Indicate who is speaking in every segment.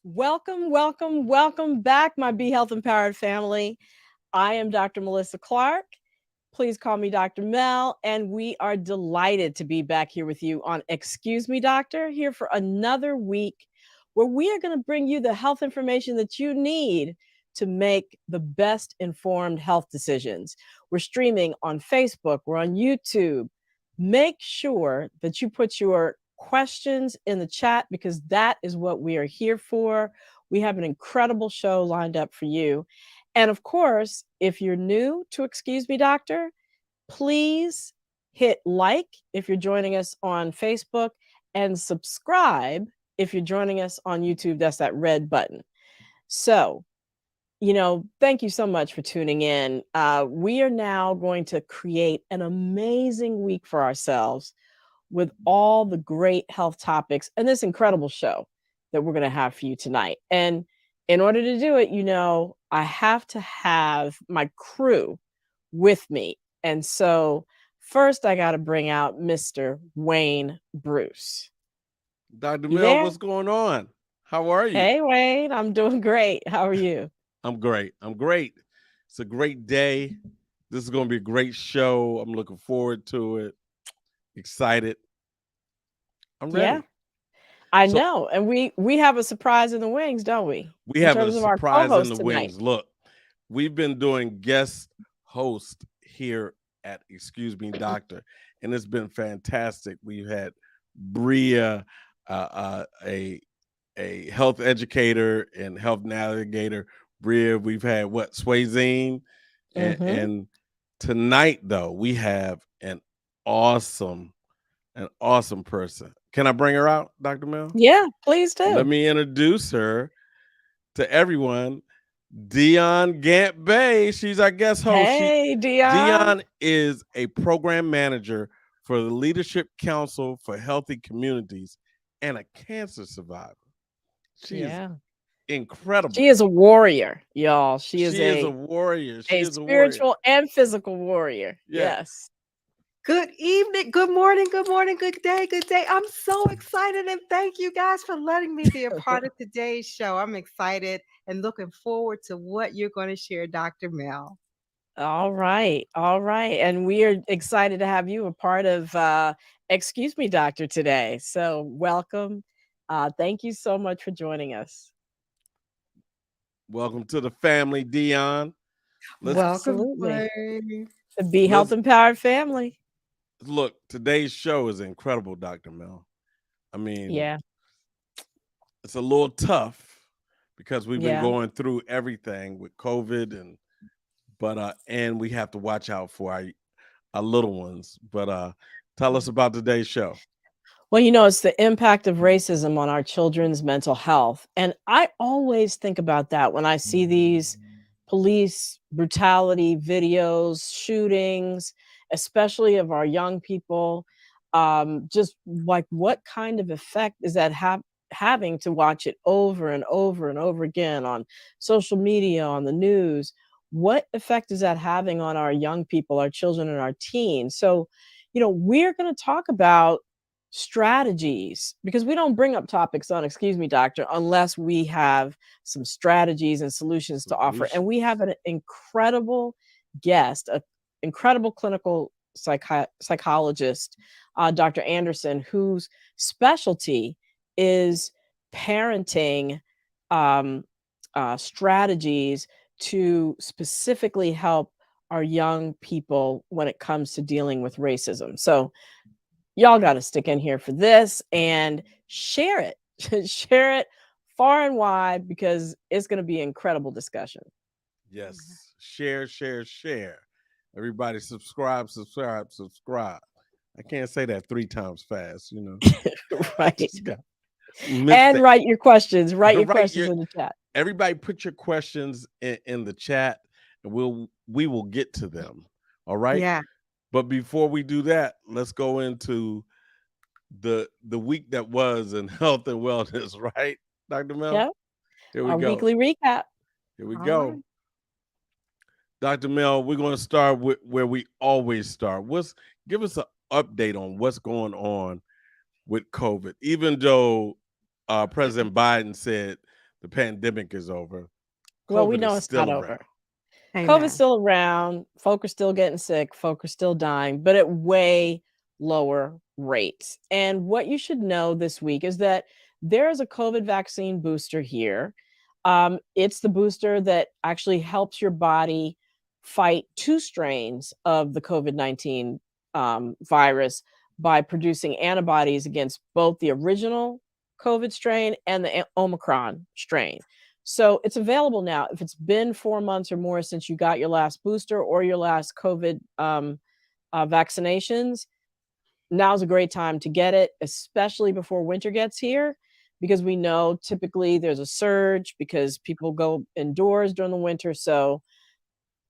Speaker 1: Welcome, welcome, welcome back, my Be Health Empowered family. I am Dr. Melissa Clark. Please call me Dr. Mel, and we are delighted to be back here with you on Excuse Me Doctor, here for another week where we are going to bring you the health information that you need to make the best informed health decisions. We're streaming on Facebook, we're on YouTube. Make sure that you put your questions in the chat because that is what we are here for. We have an incredible show lined up for you. And of course, if you're new to Excuse Me Doctor, please hit like if you're joining us on Facebook and subscribe if you're joining us on YouTube. That's that red button. So, thank you so much for tuning in. We are now going to create an amazing week for ourselves with all the great health topics and this incredible show that we're going to have for you tonight. And in order to do it, I have to have my crew with me. And so first I got to bring out Mr. Wayne Bruce.
Speaker 2: Dr.
Speaker 1: You
Speaker 2: Mel,
Speaker 1: there?
Speaker 2: what's going on? How are you?
Speaker 1: Hey, Wayne, I'm doing great. How are you?
Speaker 2: I'm great. I'm great. It's a great day. This is going to be a great show. I'm looking forward to it. Excited. I'm
Speaker 1: Yeah,
Speaker 2: ready.
Speaker 1: I
Speaker 2: So
Speaker 1: know. And we have a surprise in the wings, don't we?
Speaker 2: we
Speaker 1: In
Speaker 2: have a
Speaker 1: terms of our
Speaker 2: surprise in
Speaker 1: co-host
Speaker 2: the
Speaker 1: tonight.
Speaker 2: wings. Look, we've been doing guest host here at Excuse Me Doctor, and it's been fantastic. We've had Bria, a health educator and health navigator. Bria, we've had what Swayzine,
Speaker 1: Mhm.
Speaker 2: and tonight though we have awesome, an awesome person. Can I bring her out, Dr. Mel?
Speaker 1: Yeah, please
Speaker 2: Let
Speaker 1: do.
Speaker 2: me introduce her to everyone. Dion Gant Bay. She's our guest host.
Speaker 1: Hey, Dion.
Speaker 2: Dion is a program manager for the Leadership Council for Healthy Communities and a cancer survivor. She is
Speaker 1: Yeah. She
Speaker 2: incredible.
Speaker 1: is a warrior, y'all. She is
Speaker 2: She is a
Speaker 1: a
Speaker 2: warrior. She
Speaker 1: a
Speaker 2: is a warrior.
Speaker 1: spiritual and physical warrior.
Speaker 2: Yeah.
Speaker 1: Yes.
Speaker 3: Good evening, good morning, good day, good day. I'm so excited and thank you guys for letting me be a part of today's show. I'm excited and looking forward to what you're going to share, Dr. Mel.
Speaker 1: All right. All right. And we are excited to have you a part of Excuse Me Doctor today. So welcome. Thank you so much for joining us.
Speaker 2: Welcome to the family, Dion. Let's
Speaker 3: Welcome,
Speaker 1: Absolutely.
Speaker 3: Wayne.
Speaker 1: The Be Health
Speaker 2: let's
Speaker 1: Empowered family.
Speaker 2: look. Today's show is incredible, Dr. Mel. I mean,
Speaker 1: Yeah.
Speaker 2: it's a little tough because we've been
Speaker 1: Yeah.
Speaker 2: going through everything with COVID and we have to watch out for our little ones. But tell us about today's show.
Speaker 1: Well, it's the impact of racism on our children's mental health. And I always think about that when I see these police brutality videos, shootings, especially of our young people. Just like what kind of effect is that having to watch it over and over and over again on social media, on the news? What effect is that having on our young people, our children, and our teens? So, we're going to talk about strategies because we don't bring up topics on Excuse Me Doctor unless we have some strategies and solutions to offer. And we have
Speaker 2: Solutions.
Speaker 1: an incredible guest, an incredible clinical psychologist, Dr. Anderson, whose specialty is parenting um, strategies to specifically help our young people when it comes to dealing with racism. So, y'all got to stick in here for this and share it. Share it far and wide because it's going to be incredible discussion.
Speaker 2: Yes. Share, share, share. Everybody subscribe, subscribe, subscribe. I can't say that 3 times fast. I
Speaker 1: Right.
Speaker 2: just got missed
Speaker 1: And
Speaker 2: that.
Speaker 1: write your questions. Write your
Speaker 2: Right.
Speaker 1: questions in the chat.
Speaker 2: Everybody put your questions in the chat and we will get to them. All right.
Speaker 3: Yeah.
Speaker 2: But before we do that, let's go into the week that was in health and wellness, right, Dr. Mel?
Speaker 1: Yeah.
Speaker 2: Here we
Speaker 1: Our
Speaker 2: go.
Speaker 1: weekly recap.
Speaker 2: Here we
Speaker 3: All right.
Speaker 2: go. Dr. Mel, we're going to start with where we always start. Give us an update on what's going on with COVID. Even though President Biden said the pandemic is over,
Speaker 1: Well, we
Speaker 2: COVID is
Speaker 1: know it's not
Speaker 2: still
Speaker 1: over.
Speaker 2: around.
Speaker 1: COVID's
Speaker 3: Amen.
Speaker 1: still around, folk are still getting sick, folk are still dying, but at way lower rates. And what you should know this week is that there is a COVID vaccine booster here. It's the booster that actually helps your body fight two strains of the COVID-19 virus by producing antibodies against both the original COVID strain and the Omicron strain. So it's available now. If it's been 4 months or more since you got your last booster or your last COVID vaccinations, now's a great time to get it, especially before winter gets here, because we know typically there's a surge because people go indoors during the winter. So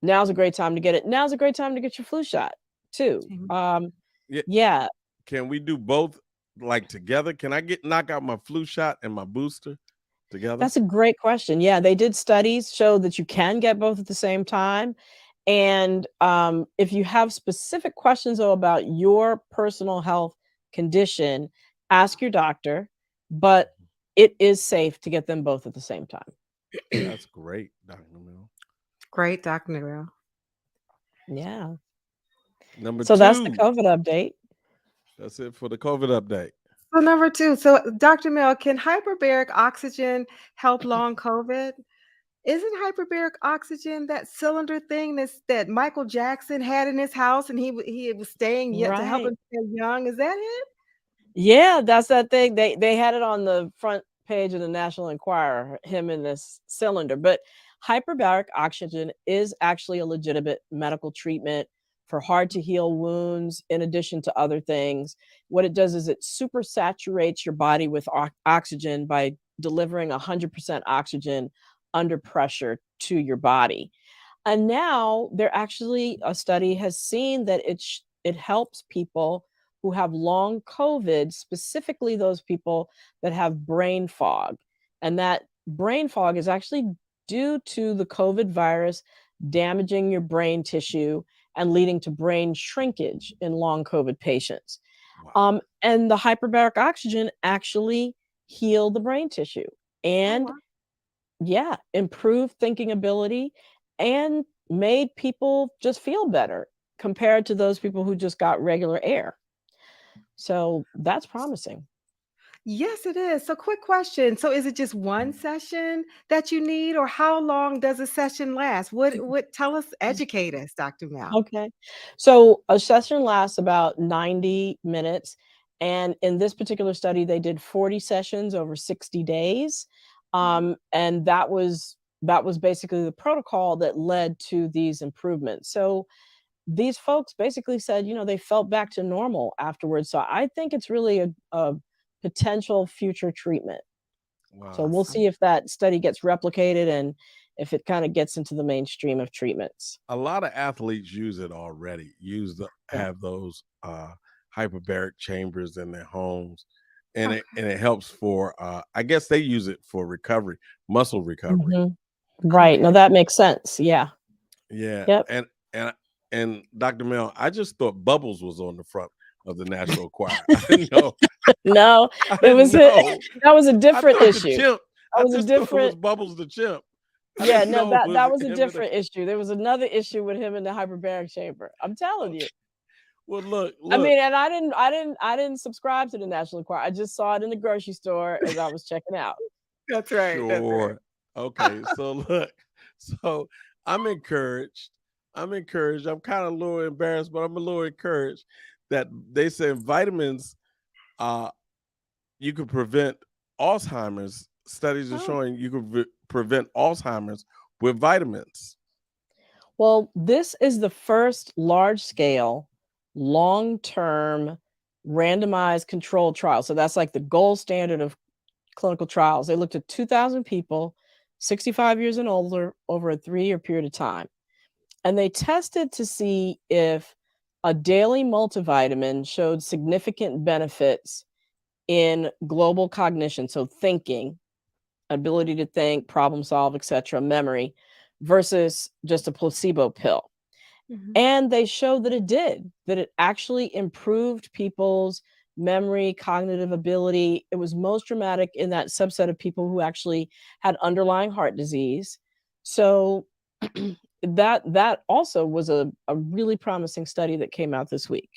Speaker 1: now's a great time to get it. Now's a great time to get your flu shot too.
Speaker 3: Amen.
Speaker 2: Yeah,
Speaker 1: Yeah,
Speaker 2: can we do both like together? Can I get knock out my flu shot and my booster together?
Speaker 1: that's a great question. Yeah, they did studies show that you can get both at the same time. And if you have specific questions though about your personal health condition, ask your doctor. But it is safe to get them both at the same time.
Speaker 2: That's great, Dr. Mill.
Speaker 3: Great, Dr. Noel.
Speaker 1: Yeah.
Speaker 2: Number
Speaker 1: So that's the
Speaker 2: two,
Speaker 1: COVID update.
Speaker 2: that's it for the COVID update.
Speaker 3: So number two, so Dr. Mel, can hyperbaric oxygen help long COVID? Isn't hyperbaric oxygen that cylinder thing that Michael Jackson had in his house, and he was staying yet to help
Speaker 1: Right.
Speaker 3: him stay young? Is that it?
Speaker 1: Yeah, that's that thing. They had it on the front page of the National Enquirer, him in this cylinder. But hyperbaric oxygen is actually a legitimate medical treatment for hard to heal wounds, in addition to other things. What it does is it super saturates your body with oxygen by delivering 100% oxygen under pressure to your body. And now there actually a study has seen that it helps people who have long COVID, specifically those people that have brain fog. And that brain fog is actually due to the COVID virus damaging your brain tissue and leading to brain shrinkage in long COVID patients.
Speaker 2: Wow.
Speaker 1: And the hyperbaric oxygen actually healed the brain tissue
Speaker 3: Oh
Speaker 1: and
Speaker 3: wow.
Speaker 1: yeah, improved thinking ability and made people just feel better compared to those people who just got regular air. So that's promising.
Speaker 3: Yes, it is. So quick question. So is it just one session that you need, or how long does a session last? What tell us, educate us, Dr. Mel.
Speaker 1: Okay. So a session lasts about 90 minutes. And in this particular study, they did 40 sessions over 60 days. And that was basically the protocol that led to these improvements. So these folks basically said, they felt back to normal afterwards. So I think it's really a potential future treatment. So
Speaker 2: Wow.
Speaker 1: we'll
Speaker 3: Awesome.
Speaker 1: see if that study gets replicated and if it kind of gets into the mainstream of treatments.
Speaker 2: A lot of athletes use it already.
Speaker 1: Yeah.
Speaker 2: Have those hyperbaric chambers in their homes, and
Speaker 3: Okay.
Speaker 2: it helps for I guess they use it for recovery, muscle recovery.
Speaker 1: Mhm. Right. No,
Speaker 3: Okay.
Speaker 1: that makes sense. Yeah.
Speaker 2: Yeah,
Speaker 1: Yep.
Speaker 2: and and Dr. Mel, I just thought Bubbles was on the front of the National Choir. I didn't know.
Speaker 1: No,
Speaker 2: I
Speaker 1: it was
Speaker 2: didn't know.
Speaker 1: that was a
Speaker 2: I
Speaker 1: different
Speaker 2: thought the
Speaker 1: issue.
Speaker 2: chimp.
Speaker 1: That
Speaker 2: I
Speaker 1: was a
Speaker 2: just thought it was
Speaker 1: different
Speaker 2: Bubbles the chimp. I
Speaker 1: yeah,
Speaker 2: didn't
Speaker 1: no,
Speaker 2: know it
Speaker 1: that
Speaker 2: was
Speaker 1: was a
Speaker 2: him in the.
Speaker 1: different issue. There was another issue with him in the hyperbaric chamber. I'm telling you.
Speaker 2: Okay. Well, look,
Speaker 1: I
Speaker 2: look.
Speaker 1: mean, and I didn't subscribe to the National Enquirer. I just saw it in the grocery store as I was checking out.
Speaker 3: That's right. That's right.
Speaker 2: Sure. Okay. So look. So I'm encouraged. I'm encouraged. I'm kind of a little embarrassed, but I'm a little encouraged that they said vitamins. Uh, you could prevent Alzheimer's. Studies are
Speaker 3: Oh.
Speaker 2: showing you could prevent Alzheimer's with vitamins.
Speaker 1: Well, this is the first large scale, long term, randomized controlled trial. So that's like the gold standard of clinical trials. They looked at 2,000 people, 65 years and older, over a 3-year period of time. And they tested to see if a daily multivitamin showed significant benefits in global cognition, so thinking, ability to think, problem solve, etc., memory, versus just a placebo pill.
Speaker 3: Mhm.
Speaker 1: And they showed that it did, that it actually improved people's memory, cognitive ability. It was most dramatic in that subset of people who actually had underlying heart disease. So that also was a really promising study that came out this week.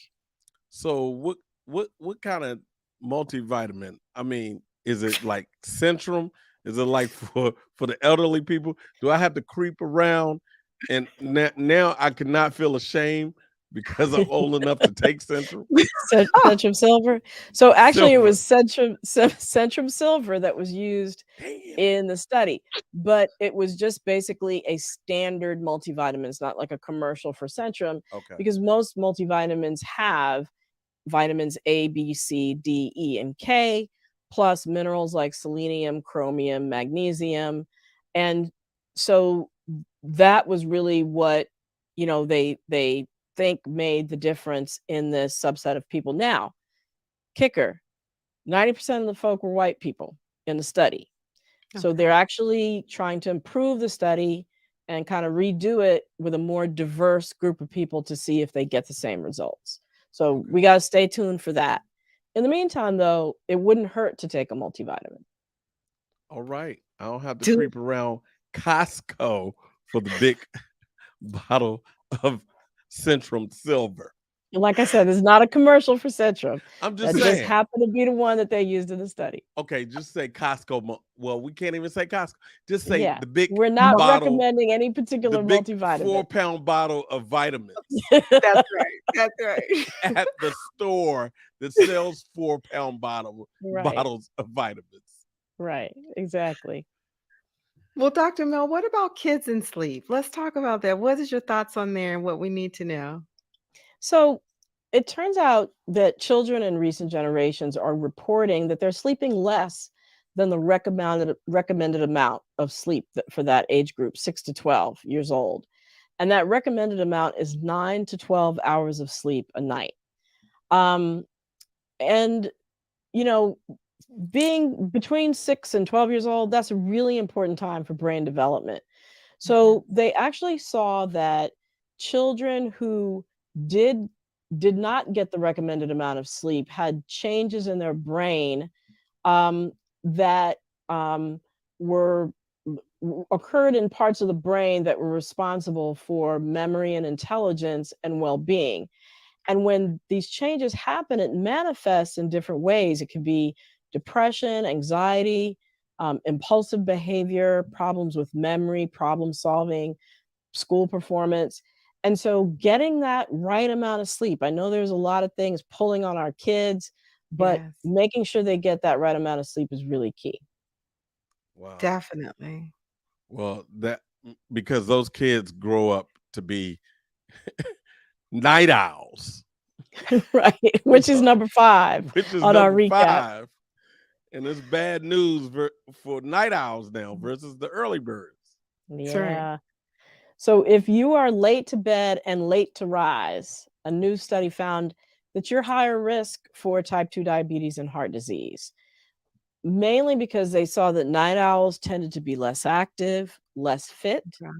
Speaker 2: So what kind of multivitamin? I mean, is it like Centrum? Is it like for the elderly people? Do I have to creep around? And now I cannot feel ashamed because I'm old enough to take Centrum.
Speaker 1: Centrum Silver. So actually, it
Speaker 2: Silver.
Speaker 1: was Centrum Silver that was used
Speaker 2: Damn.
Speaker 1: in the study, but it was just basically a standard multivitamin. It's not like a commercial for Centrum,
Speaker 2: Okay.
Speaker 1: because most multivitamins have vitamins A, B, C, D, E, and K, plus minerals like selenium, chromium, magnesium. And so that was really what, they think made the difference in this subset of people. Now, kicker, 90% of the folk were white people in the study. So
Speaker 3: Okay.
Speaker 1: they're actually trying to improve the study and kind of redo it with a more diverse group of people to see if they get the same results. So
Speaker 2: Okay.
Speaker 1: we got to stay tuned for that. In the meantime, though, it wouldn't hurt to take a multivitamin.
Speaker 2: All right. I don't have to
Speaker 3: Do
Speaker 2: creep around Costco for the big bottle of Centrum Silver.
Speaker 1: And like I said, it's not a commercial for Centrum.
Speaker 2: I'm just
Speaker 1: That just
Speaker 2: saying.
Speaker 1: happened to be the one that they used in the study.
Speaker 2: Okay, just say Costco. Well, we can't even say Costco. Just say
Speaker 1: Yeah,
Speaker 2: the big
Speaker 1: we're not
Speaker 2: bottle,
Speaker 1: recommending any
Speaker 2: the
Speaker 1: particular
Speaker 2: big
Speaker 1: multivitamin.
Speaker 2: 4-pound bottle of vitamins
Speaker 3: that's right. That's right.
Speaker 2: at the store that sells 4-pound
Speaker 1: Right,
Speaker 2: bottles of vitamins.
Speaker 1: right, exactly.
Speaker 3: Well, Dr. Mel, what about kids and sleep? Let's talk about that. What is your thoughts on there and what we need to know?
Speaker 1: So it turns out that children in recent generations are reporting that they're sleeping less than the recommended amount of sleep for that age group, 6 to 12 years old. And that recommended amount is 9 to 12 hours of sleep a night. Um, and you know, being between 6 and 12 years old, that's a really important time for brain development.
Speaker 3: Okay.
Speaker 1: So they actually saw that children who did did not get the recommended amount of sleep had changes in their brain, that were occurred in parts of the brain that were responsible for memory and intelligence and well-being. And when these changes happen, it manifests in different ways. It can be depression, anxiety, impulsive behavior, problems with memory, problem solving, school performance. And so getting that right amount of sleep, I know there's a lot of things pulling on our kids, but
Speaker 3: Yes,
Speaker 1: making sure they get that right amount of sleep is really key.
Speaker 2: Wow.
Speaker 3: definitely.
Speaker 2: Well, that because those kids grow up to be night owls,
Speaker 1: Right, which is number 5
Speaker 2: which is
Speaker 1: on our
Speaker 2: number
Speaker 1: recap.
Speaker 2: 5. And it's bad news for night owls now versus the early birds.
Speaker 3: That's right.
Speaker 1: Yeah. So if you are late to bed and late to rise, a new study found that you're higher risk for type 2 diabetes and heart disease, mainly because they saw that night owls tended to be less active, less fit,
Speaker 3: Okay.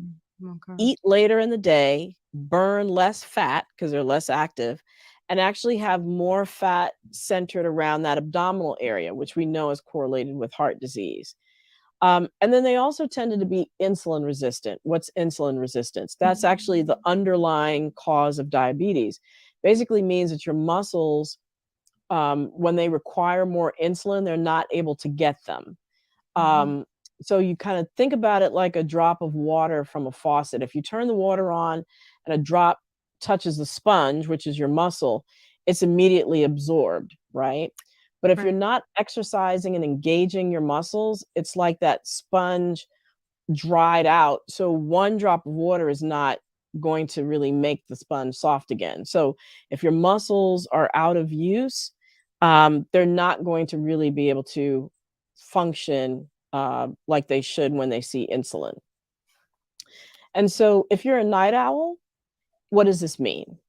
Speaker 3: Okay.
Speaker 1: eat later in the day, burn less fat because they're less active, and actually have more fat centered around that abdominal area, which we know is correlated with heart disease. And then they also tended to be insulin resistant. What's insulin resistance? That's actually the underlying cause of diabetes. Basically means that your muscles, when they require more insulin, they're not able to get them.
Speaker 3: Mhm.
Speaker 1: Um, so you kind of think about it like a drop of water from a faucet. If you turn the water on and a drop touches the sponge, which is your muscle, it's immediately absorbed, right? But if you're
Speaker 3: Right.
Speaker 1: not exercising and engaging your muscles, it's like that sponge dried out. So one drop of water is not going to really make the sponge soft again. So if your muscles are out of use, they're not going to really be able to function like they should when they see insulin. And so if you're a night owl, what does this mean?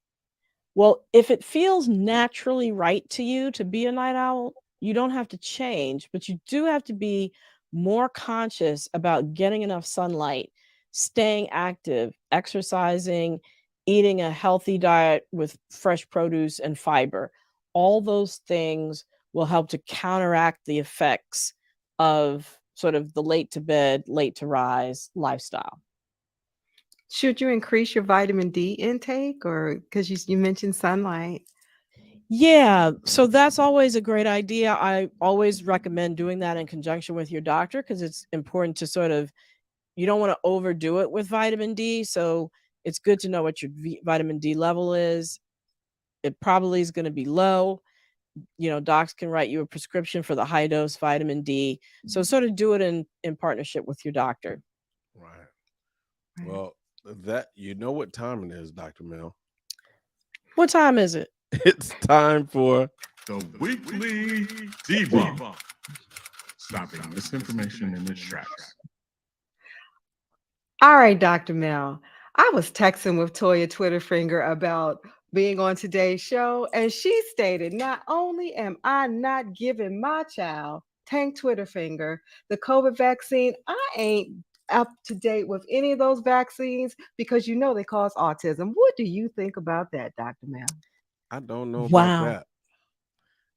Speaker 1: Well, if it feels naturally right to you to be a night owl, you don't have to change, but you do have to be more conscious about getting enough sunlight, staying active, exercising, eating a healthy diet with fresh produce and fiber. all those things will help to counteract the effects of sort of the late to bed, late to rise lifestyle.
Speaker 3: Should you increase your vitamin D intake, or because you mentioned sunlight?
Speaker 1: Yeah, so that's always a great idea. I always recommend doing that in conjunction with your doctor because it's important to sort of, you don't want to overdo it with vitamin D. So it's good to know what your vitamin D level is. It probably is going to be low. Docs can write you a prescription for the high dose vitamin D. So sort of do it in partnership with your doctor.
Speaker 2: Right.
Speaker 3: Right.
Speaker 2: Well, that you know what time it is, Dr. Mel.
Speaker 1: What time is it?
Speaker 2: It's time for
Speaker 4: The weekly debunk. Stopping misinformation in its tracks.
Speaker 3: All right, Dr. Mel. I was texting with Toya Twitterfinger about being on today's show, and she stated, not only am I not giving my child, Tank Twitterfinger, the COVID vaccine, I ain't up to date with any of those vaccines because they cause autism. What do you think about that, Dr. Mel?
Speaker 2: I don't know about
Speaker 1: Wow.
Speaker 2: that.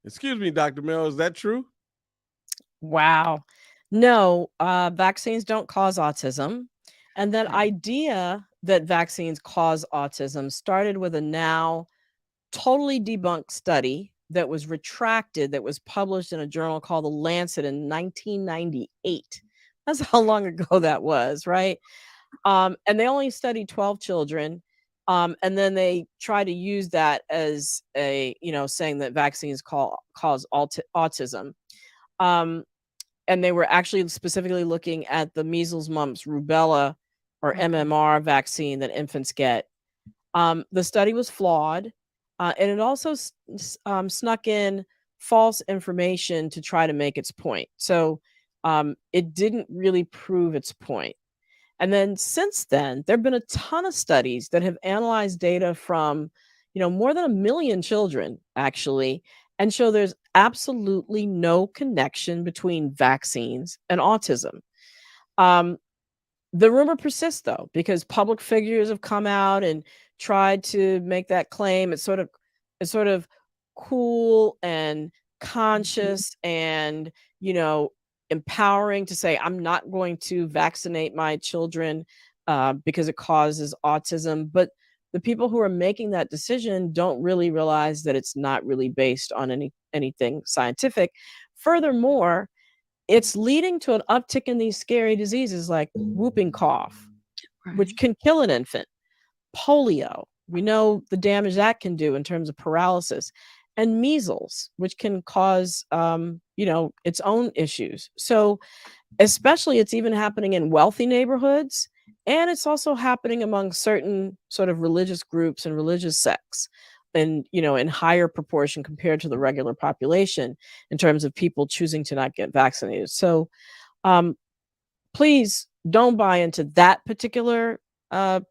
Speaker 2: Excuse me, Dr. Mel, is that true?
Speaker 1: Wow. No, vaccines don't cause autism. And that idea that vaccines cause autism started with a now totally debunked study that was retracted, that was published in a journal called The Lancet in 1998. That's how long ago that was, right? And they only studied 12 children. And then they try to use that as saying that vaccines cause autism. Um, and they were actually specifically looking at the measles, mumps, rubella, or
Speaker 3: Okay.
Speaker 1: MMR vaccine that infants get. The study was flawed, and it also snuck in false information to try to make its point. So it didn't really prove its point. And then since then, there have been a ton of studies that have analyzed data from, more than 1 million children, actually, and show there's absolutely no connection between vaccines and autism. Um, the rumor persists, though, because public figures have come out and tried to make that claim. It's sort of cool and
Speaker 3: Mhm.
Speaker 1: conscious and, you know, empowering to say, I'm not going to vaccinate my children because it causes autism. But the people who are making that decision don't really realize that it's not really based on anything scientific. Furthermore, it's leading to an uptick in these scary diseases like whooping cough, which
Speaker 3: Right.
Speaker 1: can kill an infant, polio. We know the damage that can do in terms of paralysis, and measles, which can cause, its own issues. So, especially it's even happening in wealthy neighborhoods, and it's also happening among certain sort of religious groups and religious sects, and in higher proportion compared to the regular population in terms of people choosing to not get vaccinated. So um, please don't buy into that particular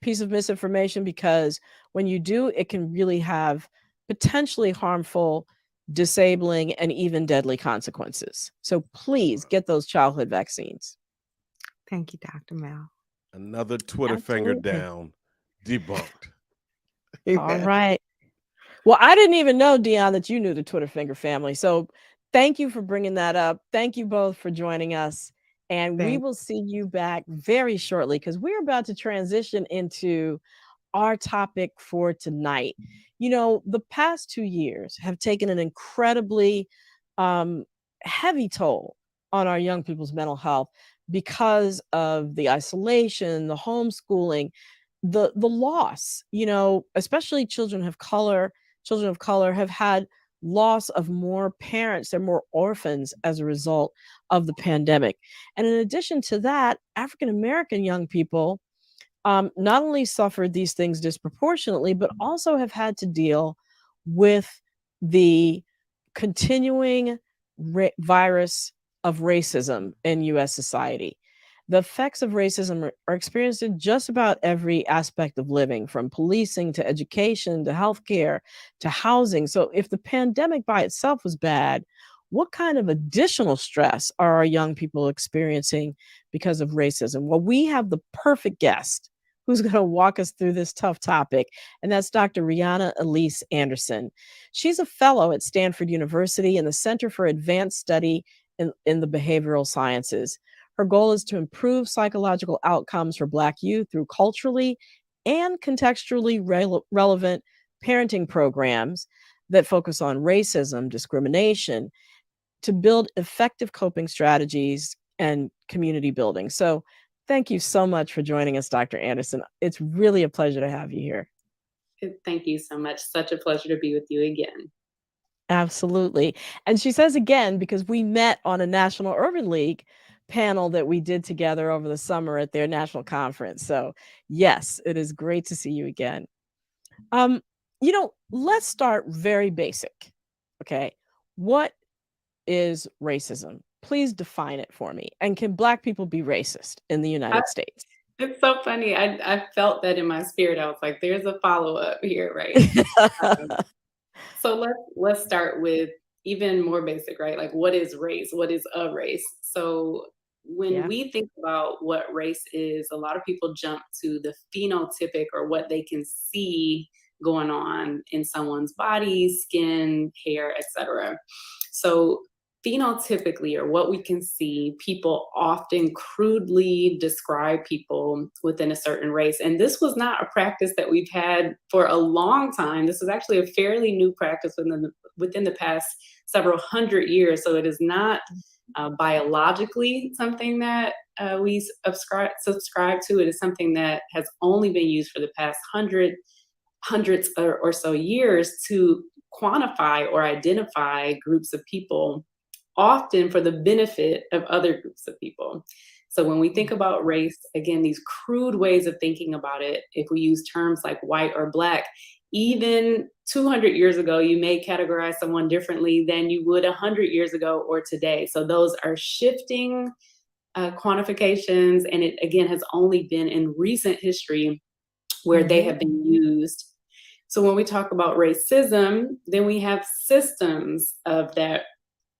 Speaker 1: piece of misinformation, because when you do, it can really have potentially harmful, disabling, and even deadly consequences. So please get those childhood vaccines.
Speaker 3: Thank you, Dr. Mel.
Speaker 2: Another Twitter finger
Speaker 1: Absolutely.
Speaker 2: down. Debunked.
Speaker 1: All
Speaker 3: Amen.
Speaker 1: right. Well, I didn't even know, Dion, that you knew the Twitter finger family. So thank you for bringing that up. Thank you both for joining us. And we
Speaker 3: Thank
Speaker 1: will see you back very shortly because we're about to transition into our topic for tonight. The past 2 years have taken an incredibly um, heavy toll on our young people's mental health because of the isolation, the homeschooling, the loss. Especially children of color have had loss of more parents. They're more orphans as a result of the pandemic. And in addition to that, African American young people not only suffered these things disproportionately, but also have had to deal with the continuing virus of racism in US society. The effects of racism are experienced in just about every aspect of living, from policing to education to healthcare to housing. So, if the pandemic by itself was bad, what kind of additional stress are our young people experiencing because of racism? Well, we have the perfect guest who's going to walk us through this tough topic, and that's Dr. Riana Elyse Anderson. She's a fellow at Stanford University in the Center for Advanced Study in the Behavioral Sciences. Her goal is to improve psychological outcomes for Black youth through culturally and contextually relevant parenting programs that focus on racism, discrimination, to build effective coping strategies and community building. So, thank you so much for joining us, Dr. Anderson. It's really a pleasure to have you here.
Speaker 5: Thank you so much. Such a pleasure to be with you again.
Speaker 1: Absolutely. And she says again, because we met on a National Urban League panel that we did together over the summer at their national conference. So, yes, it is great to see you again. Let's start very basic. Okay. What is racism? Please define it for me. And can Black people be racist in the United States?
Speaker 5: It's so funny. I felt that in my spirit. I was like, there's a follow-up here, right? So let's start with even more basic, right? Like, what is race? What is a race? So when we think about what race is, a lot of people jump to the phenotypic, or what they can see going on in someone's body, skin, hair, etc. So phenotypically, or what we can see, people often crudely describe people within a certain race. And this was not a practice that we've had for a long time. This is actually a fairly new practice within the past several hundred years. So it is not biologically something that we subscribe to. It is something that has only been used for the past hundreds or so years to quantify or identify groups of people, often for the benefit of other groups of people. So when we think about race, again, these crude ways of thinking about it, if we use terms like white or Black, even 200 years ago, you may categorize someone differently than you would 100 years ago or today. So those are shifting quantifications, and it, again, has only been in recent history where they have been used. So when we talk about racism, then we have systems of that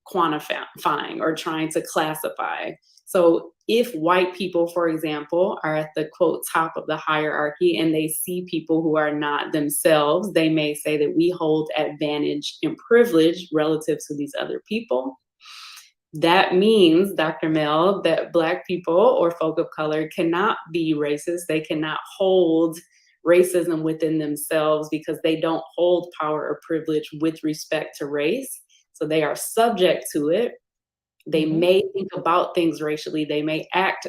Speaker 5: quantifying or trying to classify. So if white people, for example, are at the quote top of the hierarchy and they see people who are not themselves, they may say that we hold advantage and privilege relative to these other people. That means, Dr. Mel, that Black people or folk of color cannot be racist. They cannot hold racism within themselves because they don't hold power or privilege with respect to race. So they are subject to it. They may think about things racially. They may act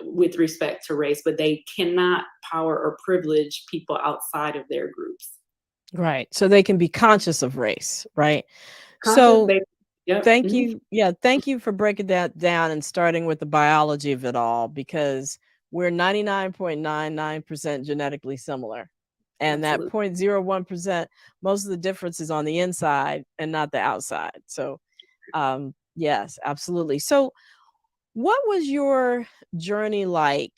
Speaker 5: with respect to race, but they cannot power or privilege people outside of their groups.
Speaker 1: Right. So they can be conscious of race, right?
Speaker 5: Yep.
Speaker 1: Thank you. Yeah, thank you for breaking that down and starting with the biology of it all, because we're 99.99% genetically similar. And that 0.01%, most of the difference is on the inside and not the outside. So, yes, absolutely. So, what was your journey like?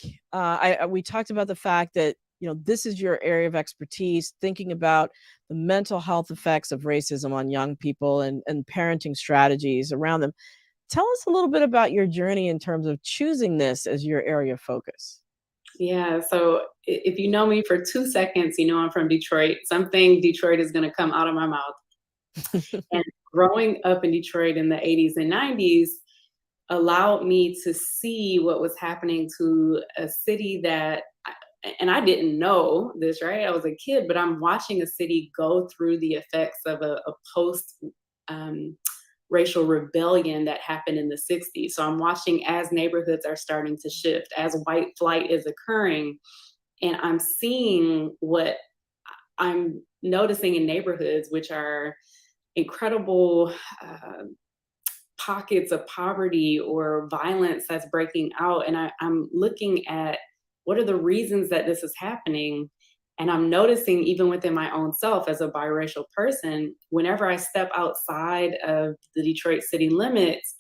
Speaker 1: We talked about the fact that, this is your area of expertise, thinking about the mental health effects of racism on young people and parenting strategies around them. Tell us a little bit about your journey in terms of choosing this as your area of focus.
Speaker 5: Yeah, so if you know me for 2 seconds, you know I'm from Detroit. Something Detroit is going to come out of my mouth. And growing up in Detroit in the 80s and 90s allowed me to see what was happening to a city that, and I didn't know this, right? I was a kid, but I'm watching a city go through the effects of a post racial rebellion that happened in the 60s. So I'm watching as neighborhoods are starting to shift, as white flight is occurring, and I'm seeing what I'm noticing in neighborhoods, which are incredible pockets of poverty or violence that's breaking out. And I'm looking at what are the reasons that this is happening. And I'm noticing, even within my own self as a biracial person, whenever I step outside of the Detroit city limits,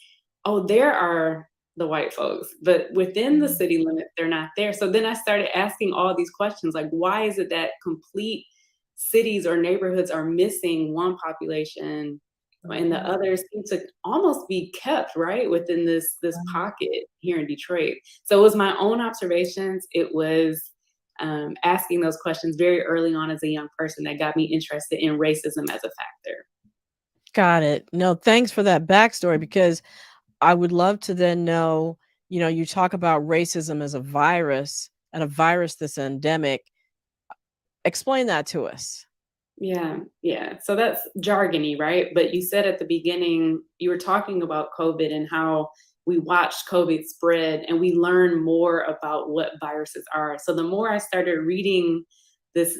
Speaker 5: there are the white folks, but within the city limits, they're not there. So then I started asking all these questions, like, why is it that complete cities or neighborhoods are missing one population and the others seem to almost be kept right within this pocket here in Detroit? So it was my own observations. It was asking those questions very early on as a young person that got me interested in racism as a factor.
Speaker 1: Got it. No, thanks for that backstory because I would love to then know, you talk about racism as a virus and a virus that's endemic. Explain that to us.
Speaker 5: Yeah. So that's jargony, right? But you said at the beginning, you were talking about COVID and how we watched COVID spread and we learned more about what viruses are. So the more I started reading this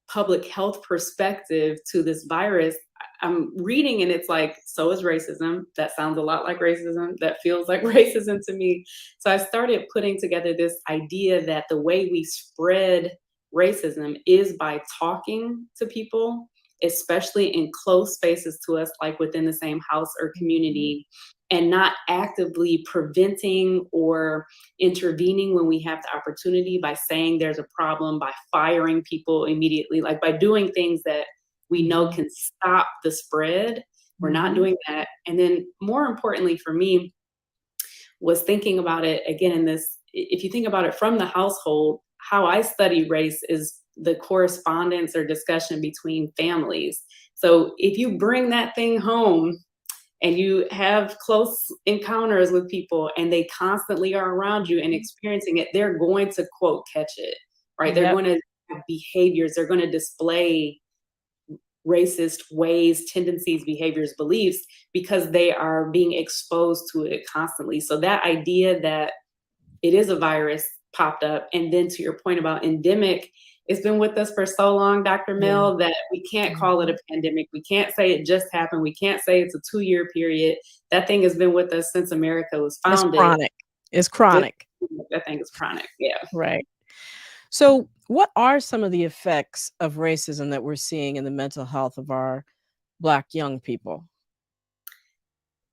Speaker 5: public health perspective to this virus, I'm reading and it's like, so is racism. That sounds a lot like racism. That feels like racism to me. So I started putting together this idea that the way we spread racism is by talking to people, especially in close spaces to us, like within the same house or community, and not actively preventing or intervening when we have the opportunity by saying there's a problem, by firing people immediately, like by doing things that we know can stop the spread. We're not doing that. And then more importantly for me was thinking about it again in this, if you think about it from the household, how I study race is the correspondence or discussion between families. So if you bring that thing home and you have close encounters with people and they constantly are around you and experiencing it, they're going to quote catch it, right? They're going to have behaviors, they're going to display racist ways, tendencies, behaviors, beliefs, because they are being exposed to it constantly. So that idea that it is a virus popped up. And then to your point about endemic, it's been with us for so long, Dr. Mel, that we can't call it a pandemic. We can't say it just happened. We can't say it's a 2-year period. That thing has been with us since America was founded.
Speaker 1: It's chronic.
Speaker 5: That thing is chronic. Yeah.
Speaker 1: Right. So what are some of the effects of racism that we're seeing in the mental health of our Black young people?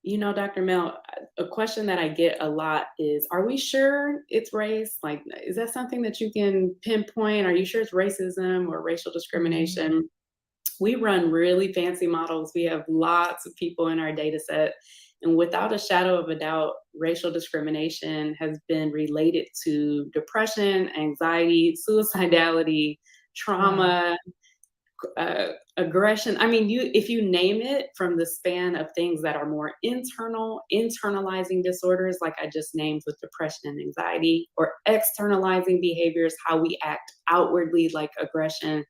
Speaker 5: Dr. Mel, a question that I get a lot is, are we sure it's race? Like, is that something that you can pinpoint? Are you sure it's racism or racial discrimination? We run really fancy models. We have lots of people in our data set. And without a shadow of a doubt, racial discrimination has been related to depression, anxiety, suicidality, trauma, aggression. I mean, if you name it, from the span of things that are more internalizing disorders, like I just named with depression and anxiety, or externalizing behaviors, how we act outwardly, like aggression.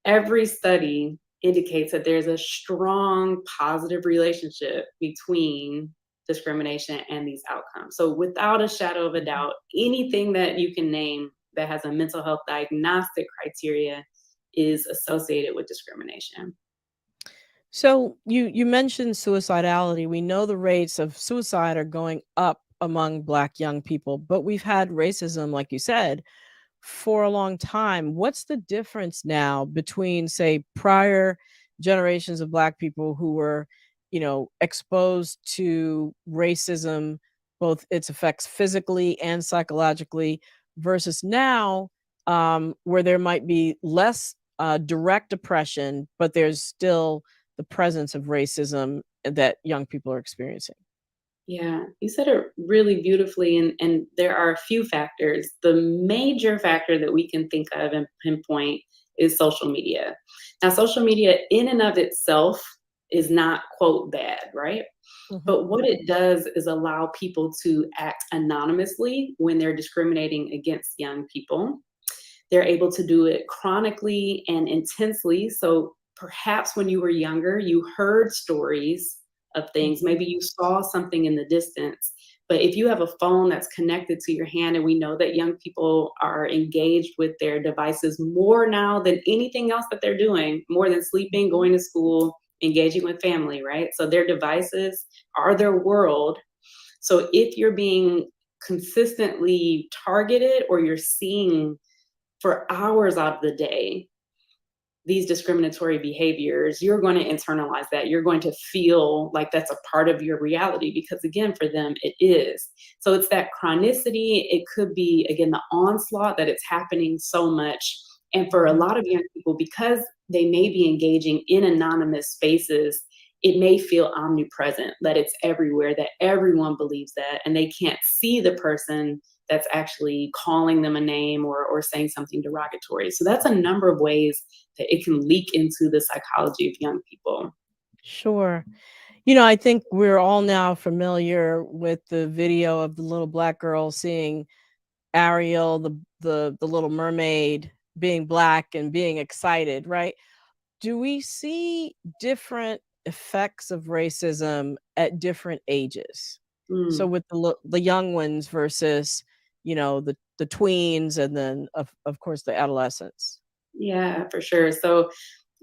Speaker 5: Every study indicates that there's a strong positive relationship between discrimination and these outcomes. So without a shadow of a doubt, anything that you can name that has a mental health diagnostic criteria is associated with discrimination.
Speaker 1: So you mentioned suicidality. We know the rates of suicide are going up among Black young people, but we've had racism, like you said, for a long time. What's the difference now between, say, prior generations of Black people who were, exposed to racism, both its effects physically and psychologically, versus now, where there might be less direct oppression, but there's still the presence of racism that young people are experiencing?
Speaker 5: Yeah, you said it really beautifully, and there are a few factors. The major factor that we can think of and pinpoint is social media. Now, social media in and of itself is not, quote, bad, right? But what it does is allow people to act anonymously when they're discriminating against young people. They're able to do it chronically and intensely. So perhaps when you were younger, you heard stories of things. Maybe you saw something in the distance. But if you have a phone that's connected to your hand, and we know that young people are engaged with their devices more now than anything else that they're doing, more than sleeping, going to school, engaging with family, right? So their devices are their world. So if you're being consistently targeted, or you're seeing for hours out of the day these discriminatory behaviors, you're going to internalize that. You're going to feel like that's a part of your reality, because again, for them, it is. So it's that chronicity. It could be, again, the onslaught that it's happening so much. And for a lot of young people, because they may be engaging in anonymous spaces, it may feel omnipresent, that it's everywhere, that everyone believes that, and they can't see the person that's actually calling them a name or saying something derogatory. So that's a number of ways that it can leak into the psychology of young people.
Speaker 1: Sure. I think we're all now familiar with the video of the little black girl seeing Ariel, the little mermaid, being black and being excited, right? Do we see different effects of racism at different ages? So
Speaker 5: Mm.
Speaker 1: with the young ones versus, the tweens, and then of course the adolescents.
Speaker 5: Yeah, for sure. So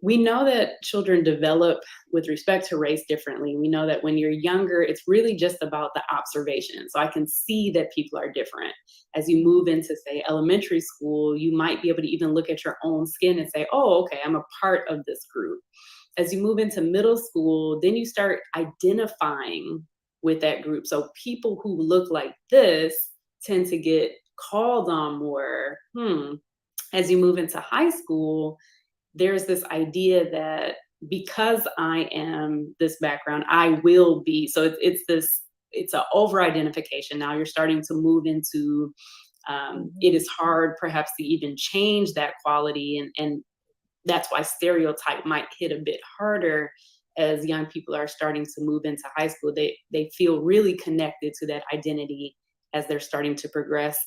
Speaker 5: we know that children develop with respect to race differently. We know that when you're younger, it's really just about the observation. So I can see that people are different. As you move into, say, elementary school, you might be able to even look at your own skin and say, oh, okay, I'm a part of this group. As you move into middle school, then you start identifying with that group. So people who look like this tend to get called on more. As you move into high school, there's this idea that because I am this background, I will be. So it's an over identification. Now you're starting to move into it is hard perhaps to even change that quality. And that's why stereotype might hit a bit harder as young people are starting to move into high school. They feel really connected to that identity as they're starting to progress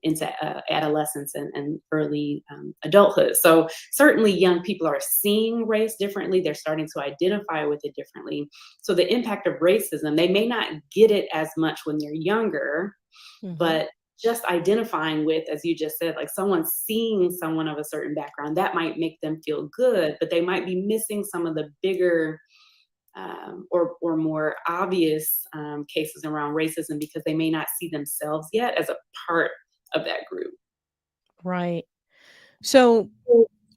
Speaker 5: into adolescence and early adulthood. So certainly young people are seeing race differently. They're starting to identify with it differently. So the impact of racism, they may not get it as much when they're younger, but just identifying with, as you just said, like someone seeing someone of a certain background, that might make them feel good, but they might be missing some of the bigger or more obvious cases around racism because they may not see themselves yet as a part of that group.
Speaker 1: Right. So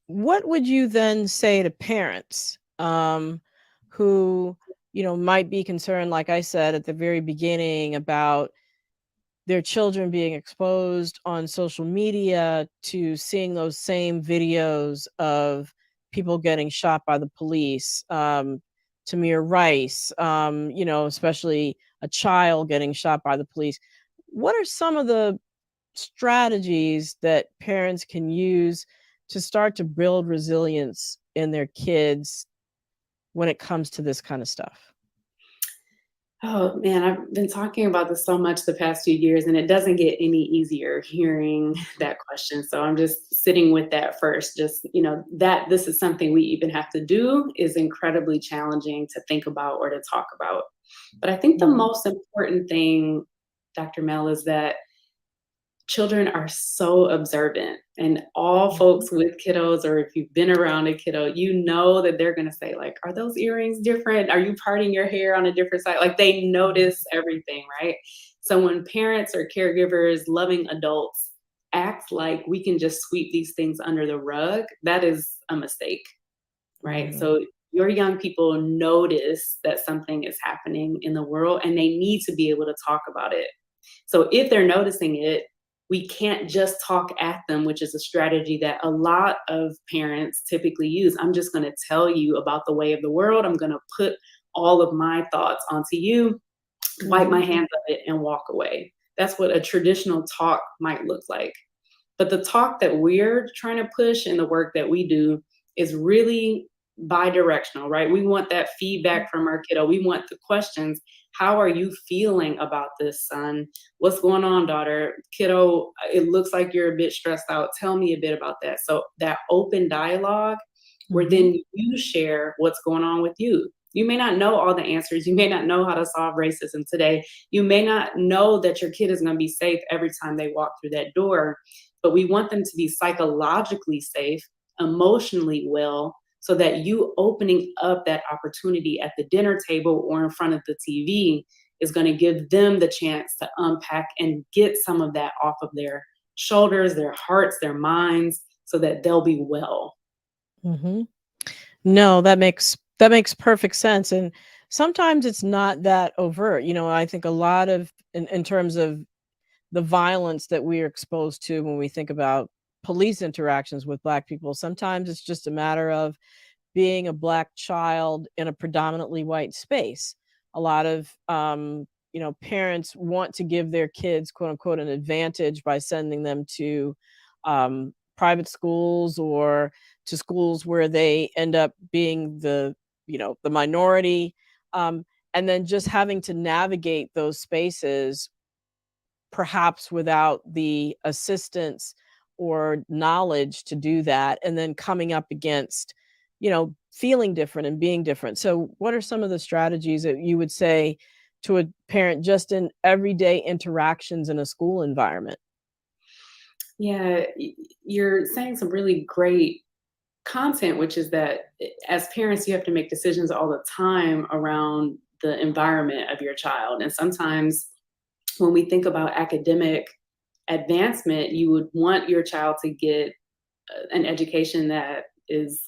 Speaker 1: what would you then say to parents who, might be concerned, like I said at the very beginning, about their children being exposed on social media to seeing those same videos of people getting shot by the police, Tamir Rice, especially a child getting shot by the police. What are some of the strategies that parents can use to start to build resilience in their kids when it comes to this kind of stuff?
Speaker 5: Oh man, I've been talking about this so much the past few years, and it doesn't get any easier hearing that question. So I'm just sitting with that first. Just, that this is something we even have to do is incredibly challenging to think about or to talk about. But I think the most important thing, Dr. Mel, is that children are so observant, and all folks with kiddos, or if you've been around a kiddo, you know that they're going to say like, are those earrings different? Are you parting your hair on a different side? Like they notice everything, right? So when parents or caregivers, loving adults act like we can just sweep these things under the rug, that is a mistake, right? So your young people notice that something is happening in the world and they need to be able to talk about it. So if they're noticing it, we can't just talk at them, which is a strategy that a lot of parents typically use. I'm just going to tell you about the way of the world. I'm going to put all of my thoughts onto you, wipe my hands of it, and walk away. That's what a traditional talk might look like. But the talk that we're trying to push in the work that we do is really bi-directional, right? We want that feedback from our kiddo. We want the questions. How are you feeling about this, son? What's going on, daughter? Kiddo, it looks like you're a bit stressed out. Tell me a bit about that. So that open dialogue where then you share what's going on with you. You may not know all the answers. You may not know how to solve racism today. You may not know that your kid is going to be safe every time they walk through that door, but we want them to be psychologically safe, emotionally well, so that you opening up that opportunity at the dinner table or in front of the TV is going to give them the chance to unpack and get some of that off of their shoulders, their hearts, their minds, so that they'll be well.
Speaker 1: No, that makes perfect sense. And sometimes it's not that overt. I think a lot of in terms of the violence that we are exposed to when we think about police interactions with Black people, sometimes it's just a matter of being a Black child in a predominantly white space. A lot of parents want to give their kids, quote unquote, an advantage by sending them to private schools or to schools where they end up being the minority. And then just having to navigate those spaces, perhaps without the assistance or knowledge to do that, and then coming up against, feeling different and being different. So, what are some of the strategies that you would say to a parent just in everyday interactions in a school environment?
Speaker 5: Yeah, you're saying some really great content, which is that as parents, you have to make decisions all the time around the environment of your child. And sometimes when we think about academic advancement, you would want your child to get an education that is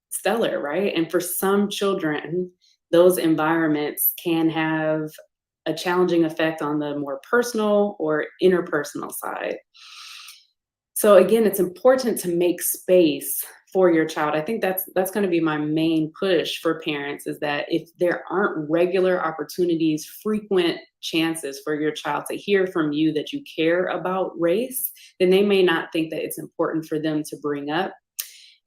Speaker 5: stellar, right? And for some children, those environments can have a challenging effect on the more personal or interpersonal side. So again, it's important to make space for your child. I think that's going to be my main push for parents, is that if there aren't regular opportunities, frequent chances for your child to hear from you that you care about race, then they may not think that it's important for them to bring up,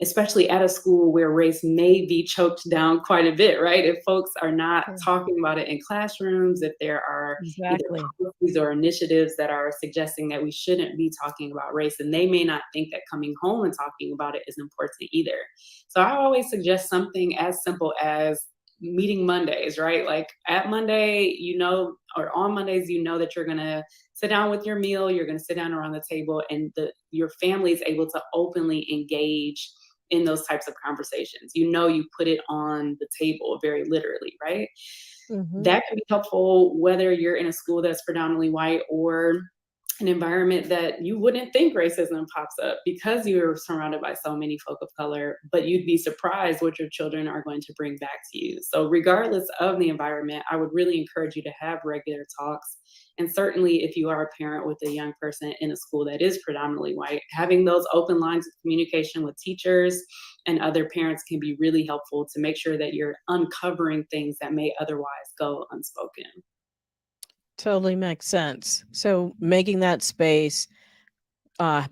Speaker 5: especially at a school where race may be choked down quite a bit, right? If folks are not talking about it in classrooms, if there are
Speaker 1: Exactly.
Speaker 5: either policies or initiatives that are suggesting that we shouldn't be talking about race, and they may not think that coming home and talking about it is important either. So I always suggest something as simple as meeting Mondays, right? Like at Monday, or on Mondays, that you're gonna sit down with your meal, you're gonna sit down around the table, and your family is able to openly engage in those types of conversations. You put it on the table very literally, right?
Speaker 1: Mhm.
Speaker 5: That can be helpful whether you're in a school that's predominantly white or an environment that you wouldn't think racism pops up because you're surrounded by so many folk of color, but you'd be surprised what your children are going to bring back to you. So regardless of the environment, I would really encourage you to have regular talks. And certainly if you are a parent with a young person in a school that is predominantly white, having those open lines of communication with teachers and other parents can be really helpful to make sure that you're uncovering things that may otherwise go unspoken.
Speaker 1: Totally makes sense. So making that space,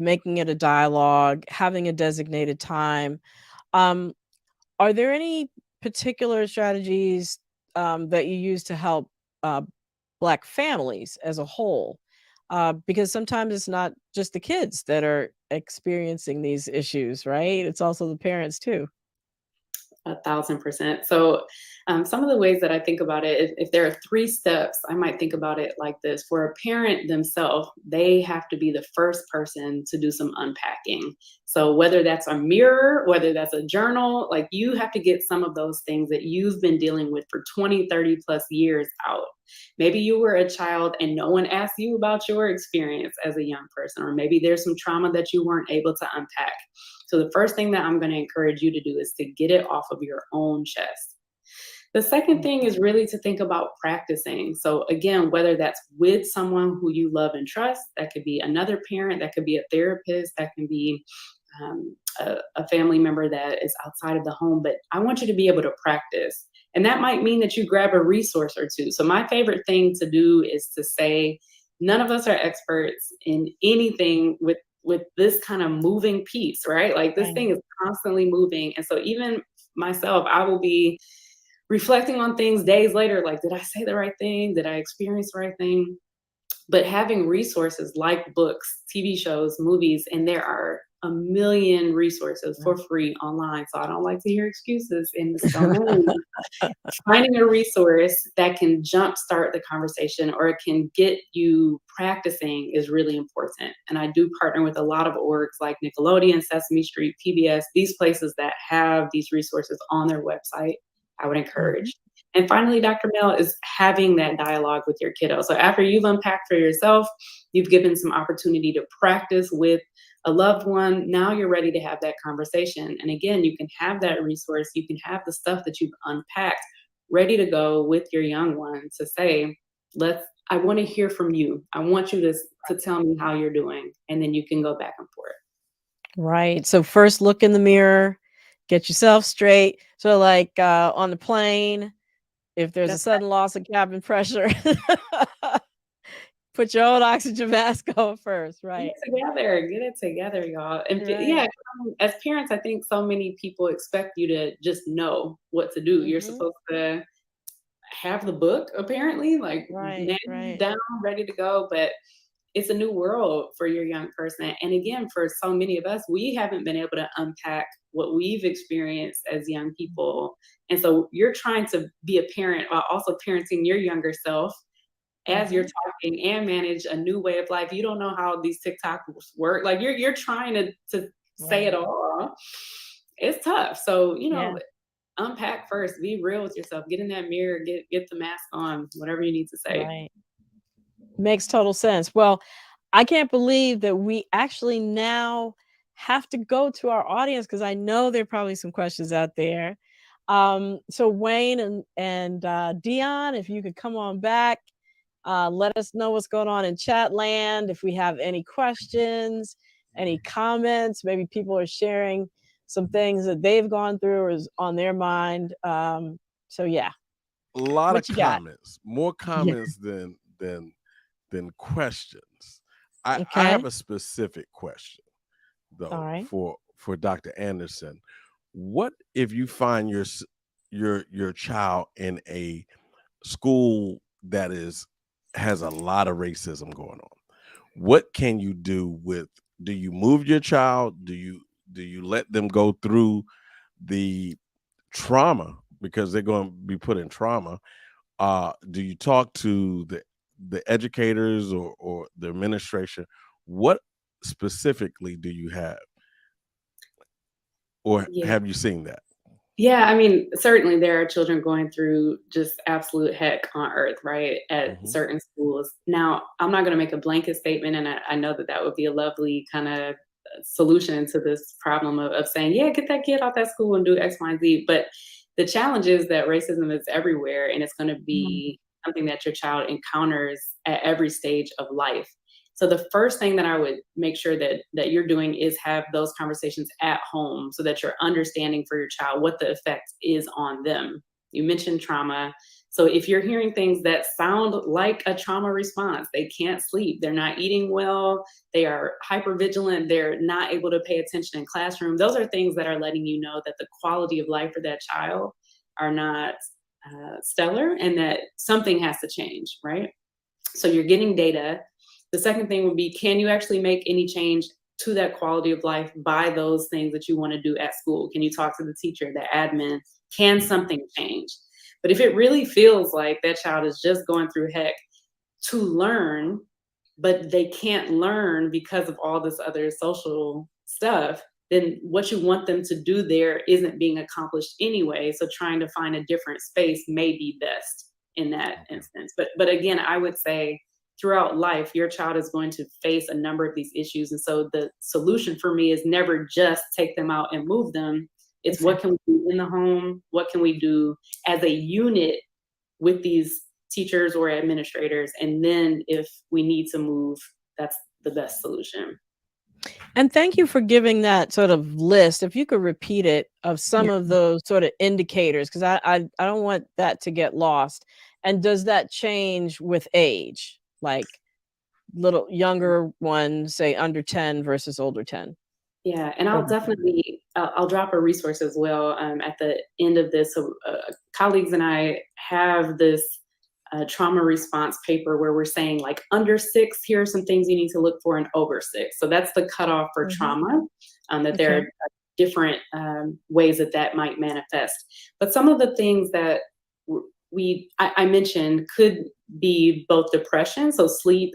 Speaker 1: making it a dialogue, having a designated time. Um, are there any particular strategies that you use to help uh, Black families as a whole? Because sometimes it's not just the kids that are experiencing these issues, right? It's also the parents too.
Speaker 5: 1,000%. So, some of the ways that I think about it, if there are 3 steps, I might think about it like this. For a parent themselves, they have to be the first person to do some unpacking. So, whether that's a mirror, whether that's a journal, like you have to get some of those things that you've been dealing with for 20, 30 plus years out. Maybe you were a child and no one asked you about your experience as a young person, or maybe there's some trauma that you weren't able to unpack. So the first thing that I'm going to encourage you to do is to get it off of your own chest. The second thing is really to think about practicing. So again, whether that's with someone who you love and trust, that could be another parent, that could be a therapist, that can be a family member that is outside of the home, but I want you to be able to practice. And that might mean that you grab a resource or two. So my favorite thing to do is to say, none of us are experts in anything with this kind of moving piece, right? Like this thing is constantly moving. And so even myself, I will be reflecting on things days later, like, did I say the right thing? Did I experience the right thing? But having resources like books, TV shows, movies, and there are a million resources for free online. So I don't like to hear excuses in this domain. Finding a resource that can jumpstart the conversation or it can get you practicing is really important. And I do partner with a lot of orgs like Nickelodeon, Sesame Street, PBS, these places that have these resources on their website. I would encourage. And finally, Dr. Mel, is having that dialogue with your kiddo. So after you've unpacked for yourself, you've given some opportunity to practice with a loved one. Now you're ready to have that conversation. And again, you can have that resource. You can have the stuff that you've unpacked ready to go with your young one to say, I want to hear from you. I want you to tell me how you're doing. And then you can go back and forth.
Speaker 1: Right. So first look in the mirror, get yourself straight. So like on the plane, If there's a
Speaker 3: That's
Speaker 1: sudden loss of cabin pressure, put your own oxygen mask on first, right?
Speaker 5: Get it together, y'all. And yeah,
Speaker 1: Right.
Speaker 5: as parents, I think so many people expect you to just know what to do. You're
Speaker 1: Mhm.
Speaker 5: supposed to have the book, apparently, like
Speaker 1: Right,
Speaker 5: manual
Speaker 1: right.
Speaker 5: down, ready to go. But it's a new world for your young person. And again, for so many of us, we haven't been able to unpack what we've experienced as young people. And so you're trying to be a parent while also parenting your younger self as you're
Speaker 1: Mhm.
Speaker 5: talking and manage a new way of life. You don't know how these TikToks work. Like you're trying to say it
Speaker 1: Right.
Speaker 5: all. It's tough. So,
Speaker 1: Yeah.
Speaker 5: unpack first, be real with yourself, get in that mirror, get the mask on, whatever you need to say.
Speaker 1: Right. Makes total sense. Well, I can't believe that we actually now have to go to our audience because I know there are probably some questions out there. So Wayne and Dion, if you could come on back, let us know what's going on in chat land. If we have any questions, any comments, maybe people are sharing some things that they've gone through or is on their mind. So yeah,
Speaker 2: A lot of
Speaker 1: what you got?
Speaker 2: comments, more
Speaker 1: Yeah.
Speaker 2: comments than questions. I
Speaker 1: Okay.
Speaker 2: have a specific question
Speaker 1: All
Speaker 2: though
Speaker 1: right.
Speaker 2: for Dr. Anderson. What if you find your child in a school that has a lot of racism going on? What can you do do you move your child? Do you let them go through the trauma because they're going to be put in trauma? Do you talk to the educators or the administration? What specifically do you have, or
Speaker 5: Yeah.
Speaker 2: have you seen that?
Speaker 5: Yeah, I mean, certainly there are children going through just absolute heck on earth, right, at
Speaker 2: Hmm.
Speaker 5: certain schools. Now, I'm not going to make a blanket statement, and I know that that would be a lovely kind of solution to this problem of saying, yeah, get that kid off that school and do X, Y, and Z. But the challenge is that racism is everywhere, and it's going to
Speaker 1: Mhm.
Speaker 5: be something that your child encounters at every stage of life. So the first thing that I would make sure that you're doing is have those conversations at home so that you're understanding for your child what the effect is on them. You mentioned trauma. So if you're hearing things that sound like a trauma response, they can't sleep, they're not eating well, they are hypervigilant, they're not able to pay attention in classroom, those are things that are letting you know that the quality of life for that child are not stellar and that something has to change, right? So you're getting data. The second thing would be, can you actually make any change to that quality of life by those things that you want to do at school? Can you talk to the teacher, the admin? Can something change? But if it really feels like that child is just going through heck to learn, but they can't learn because of all this other social stuff, then what you want them to do there isn't being accomplished anyway. So trying to find a different space may be best in that
Speaker 2: Okay.
Speaker 5: instance. But again, I would say throughout life, your child is going to face a number of these issues. And so the solution for me is never just take them out and move them. It's
Speaker 1: Okay.
Speaker 5: what can we do in the home? What can we do as a unit with these teachers or administrators? And then if we need to move, that's the best solution.
Speaker 1: And thank you for giving that sort of list. If you could repeat it of some
Speaker 3: yeah.
Speaker 1: of those sort of indicators, because I don't want that to get lost. And does that change with age? Like little younger ones, say under 10 versus older 10?
Speaker 5: Yeah, and I'll
Speaker 1: Over 10.
Speaker 5: definitely I'll drop a resource as well at the end of this. So colleagues and I have this trauma response paper where we're saying like under 6, here are some things you need to look for in over 6. So that's the cutoff for
Speaker 1: Mhm.
Speaker 5: trauma. That there
Speaker 1: Okay.
Speaker 5: are different ways that that might manifest. But some of the things that I mentioned could be both depression, so sleep,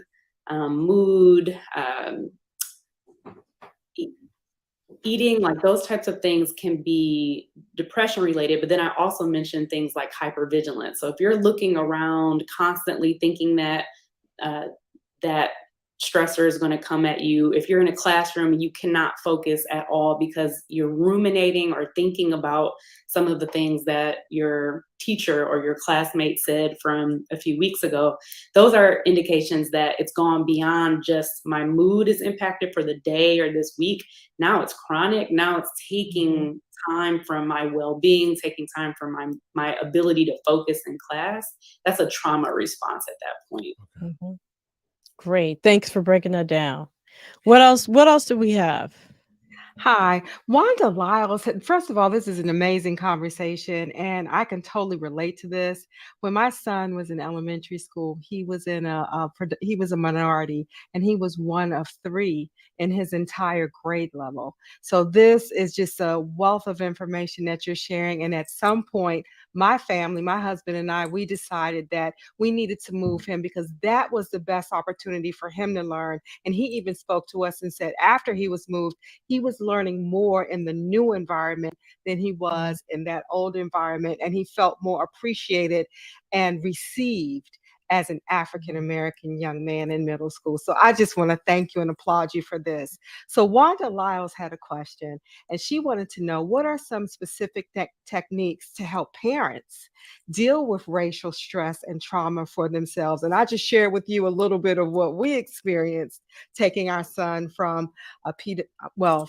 Speaker 5: mood. E- Eating, like those types of things can be depression related, but then I also mentioned things like hypervigilance. So if you're looking around constantly thinking that uh, that stressor is going to come at you. If you're in a classroom, you cannot focus at all because you're ruminating or thinking about some of the things that your teacher or your classmate said from a few weeks ago. Those are indications that it's gone beyond just my mood is impacted for the day or this week. Now it's chronic. Now it's taking time from my well-being, taking time from my ability to focus in class. That's a trauma response at that point.
Speaker 1: Mhm. Great. Thanks for breaking that down. What else do we have?
Speaker 3: Hi, Wanda Lyles. First of all, this is an amazing conversation, and I can totally relate to this. When my son was in elementary school, he was in he was a minority, and he was one of three in his entire grade level. So this is just a wealth of information that you're sharing. And at some point, my family, my husband and I, we decided that we needed to move him because that was the best opportunity for him to learn. And he even spoke to us and said after he was moved, he was learning more in the new environment than he was in that old environment. And he felt more appreciated and received as an African American young man in middle school. So I just want to thank you and applaud you for this. So Wanda Lyles had a question, and she wanted to know what are some specific techniques to help parents deal with racial stress and trauma for themselves. And I just shared with you a little bit of what we experienced taking our son from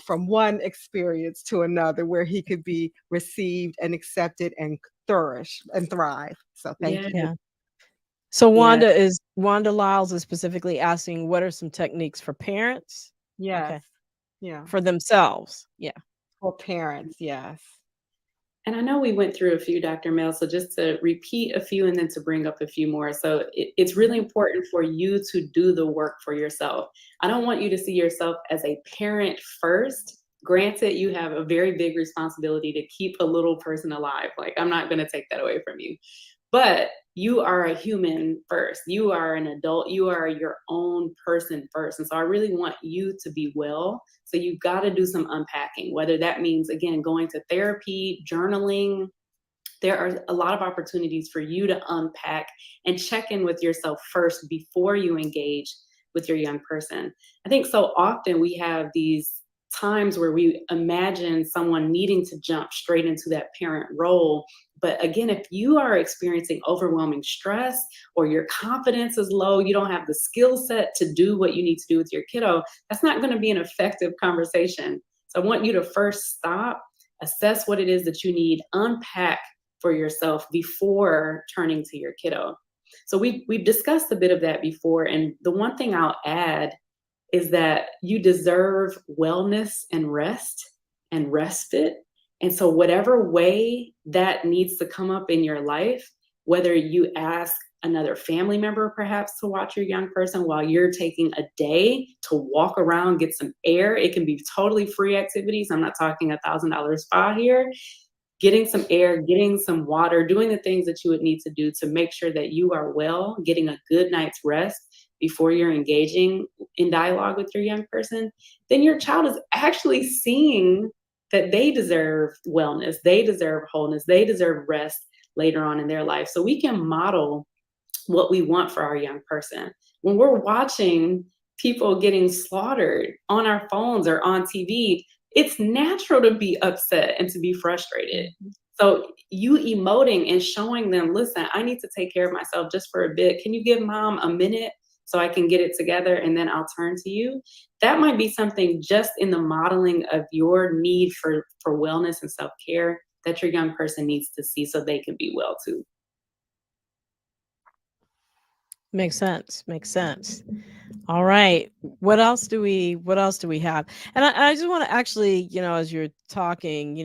Speaker 3: from one experience to another where he could be received and accepted and flourish and thrive. So thank you.
Speaker 1: Yeah. So
Speaker 5: Yeah.
Speaker 1: Wanda Lyles is specifically asking what are some techniques for parents?
Speaker 3: Yes.
Speaker 1: Okay.
Speaker 3: Yeah.
Speaker 1: For themselves. Yeah.
Speaker 3: For parents. Yes.
Speaker 5: And I know we went through a few, Dr. Mel, so just to repeat a few and then to bring up a few more. So it's really important for you to do the work for yourself. I don't want you to see yourself as a parent first. Granted, you have a very big responsibility to keep a little person alive. Like, I'm not going to take that away from you. But you are a human first. You are an adult. You are your own person first. And so I really want you to be well. So you've got to do some unpacking, whether that means, again, going to therapy, journaling. There are a lot of opportunities for you to unpack and check in with yourself first before you engage with your young person. I think so often we have these times where we imagine someone needing to jump straight into that parent role. But again, if you are experiencing overwhelming stress or your confidence is low, you don't have the skill set to do what you need to do with your kiddo, that's not going to be an effective conversation. So I want you to first stop, assess what it is that you need, unpack for yourself before turning to your kiddo. So we've discussed a bit of that before. And the one thing I'll add is that you deserve wellness and rest and respite. And so, whatever way that needs to come up in your life, whether you ask another family member perhaps to watch your young person while you're taking a day to walk around, get some air, it can be totally free activities. I'm not talking $1,000 spa here. Getting some air, getting some water, doing the things that you would need to do to make sure that you are well, getting a good night's rest before you're engaging in dialogue with your young person, then your child is actually seeing that they deserve wellness, they deserve wholeness, they deserve rest later on in their life. So we can model what we want for our young person. When we're watching people getting slaughtered on our phones or on TV, it's natural to be upset and to be frustrated. So you emoting and showing them, listen, I need to take care of myself just for a bit. Can you give mom a minute so I can get it together and then I'll turn to you? That might be something just in the modeling of your need for wellness and self-care that your young person needs to see so they can be well too.
Speaker 1: Makes sense. Makes sense. All right. What else do we have? And I just want to actually, as you're talking,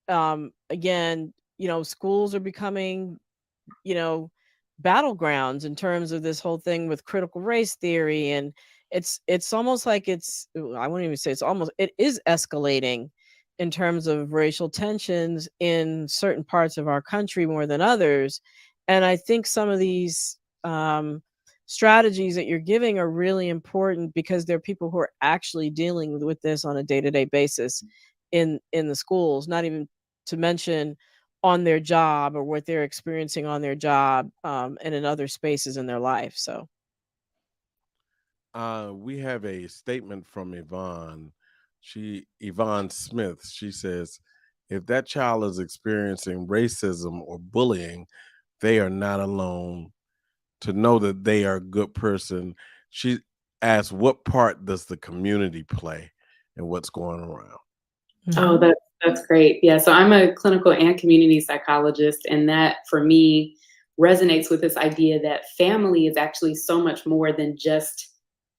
Speaker 1: again, schools are becoming, battlegrounds in terms of this whole thing with critical race theory. And it's almost like I wouldn't even say it is escalating in terms of racial tensions in certain parts of our country more than others. And I think some of these strategies that you're giving are really important because there are people who are actually dealing with this on a day-to-day basis in the schools, not even to mention on their job or what they're experiencing on their job and in other spaces in their life. So
Speaker 2: We have a statement from Yvonne. Yvonne Smith. She says, if that child is experiencing racism or bullying, they are not alone. To know that they are a good person. She asks, what part does the community play in what's going around?
Speaker 5: Oh, that's great. Yeah, so I'm a clinical and community psychologist, and that for me resonates with this idea that family is actually so much more than just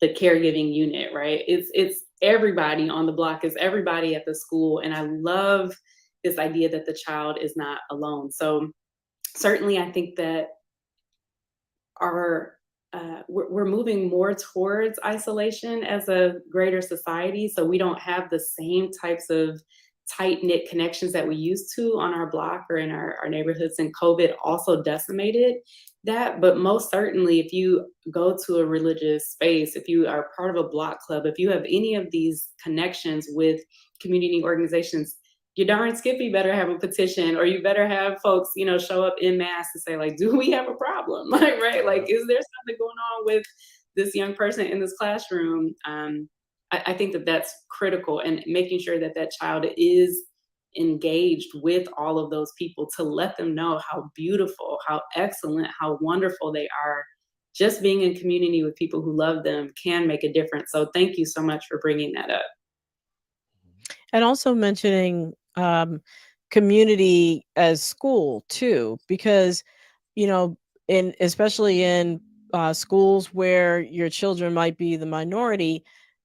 Speaker 5: the caregiving unit, right? It's everybody on the block, it's everybody at the school, and I love this idea that the child is not alone. So certainly, I think that our we're moving more towards isolation as a greater society, so we don't have the same types of tight-knit connections that we used to on our block or in our neighborhoods, and COVID also decimated that. But most certainly, if you go to a religious space, if you are part of a block club, if you have any of these connections with community organizations, you darn skippy better have a petition, or you better have folks, show up in mass to say, like, do we have a problem? Like, right? Like, is there something going on with this young person in this classroom? I think that that's critical, and making sure that that child is engaged with all of those people to let them know how beautiful, how excellent, how wonderful they are. Just being in community with people who love them can make a difference. So thank you so much for bringing that up.
Speaker 1: And also mentioning community as school too, because in especially in schools where your children might be the minority,